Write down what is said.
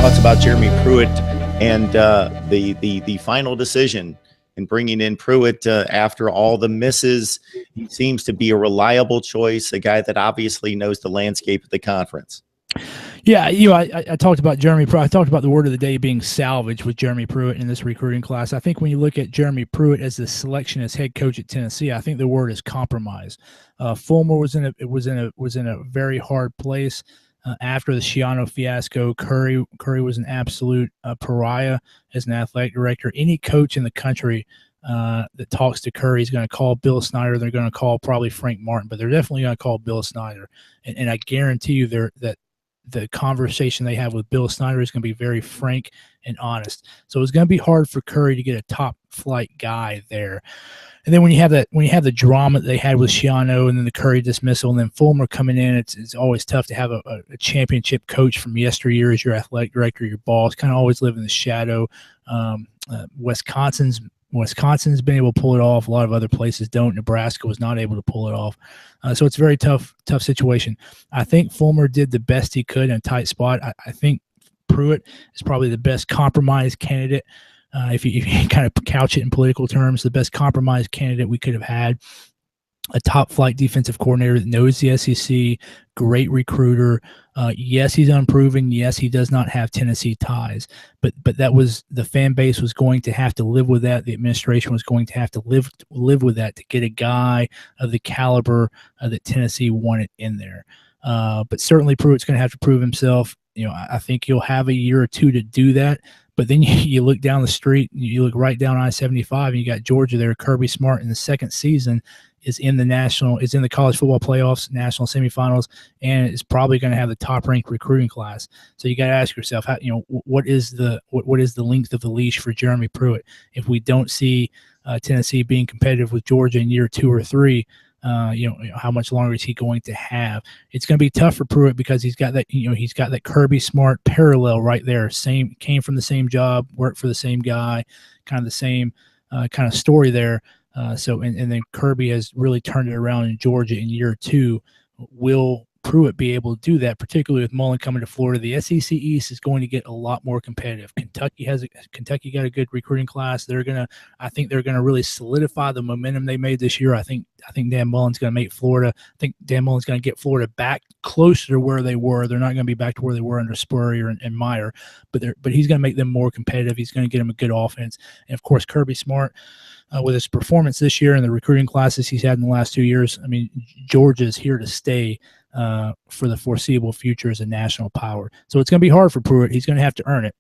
thoughts about Jeremy Pruitt and the final decision in bringing in Pruitt after all the misses? He seems to be a reliable choice, a guy that obviously knows the landscape of the conference. Yeah, I talked about Jeremy Pruitt. I talked about the word of the day being salvage with Jeremy Pruitt in this recruiting class. I think when you look at Jeremy Pruitt as the selection as head coach at Tennessee, I think the word is compromise. Fulmer was in a very hard place after the Schiano fiasco. Curry was an absolute pariah as an athletic director. Any coach in the country that talks to Curry is going to call Bill Snyder. They're going to call probably Frank Martin, but they're definitely going to call Bill Snyder. And I guarantee you that the conversation they have with Bill Snyder is going to be very frank and honest. So it's going to be hard for Curry to get a top flight guy there. And then when you have the drama that they had with Schiano and then the Curry dismissal and then Fulmer coming in, it's always tough to have a championship coach from yesteryear as your athletic director, your boss, kind of always live in the shadow. Wisconsin's been able to pull it off. A lot of other places don't. Nebraska was not able to pull it off. So it's a very tough situation. I think Fulmer did the best he could in a tight spot. I think Pruitt is probably the best compromise candidate. If you kind of couch it in political terms, the best compromise candidate we could have had. A top flight defensive coordinator that knows the SEC, great recruiter. Yes, he's unproven. Yes, he does not have Tennessee ties, but that was the fan base was going to have to live with that. The administration was going to have to live with that to get a guy of the caliber that Tennessee wanted in there. But certainly Pruitt's going to have to prove himself. I think he'll have a year or two to do that. But then you look down the street, you look right down I-75, and you got Georgia there. Kirby Smart in the second season is in the college football playoffs, national semifinals, and is probably going to have the top-ranked recruiting class. So you got to ask yourself, what is the length of the leash for Jeremy Pruitt? If we don't see Tennessee being competitive with Georgia in year 2 or 3, how much longer is he going to have? It's going to be tough for Pruitt because he's got that Kirby Smart parallel right there. Came from the same job, worked for the same guy, kind of the same kind of story there. And then Kirby has really turned it around in Georgia in year 2. Will Pruitt be able to do that, particularly with Mullen coming to Florida? The SEC East is going to get a lot more competitive. Kentucky got a good recruiting class. I think they're going to really solidify the momentum they made this year. I think Dan Mullen's going to make Florida. I think Dan Mullen's going to get Florida back closer to where they were. They're not going to be back to where they were under Spurrier and Meyer, but he's going to make them more competitive. He's going to get them a good offense, and of course Kirby Smart. With his performance this year and the recruiting classes he's had in the last 2 years, I mean, Georgia's here to stay for the foreseeable future as a national power. So it's going to be hard for Pruitt. He's going to have to earn it.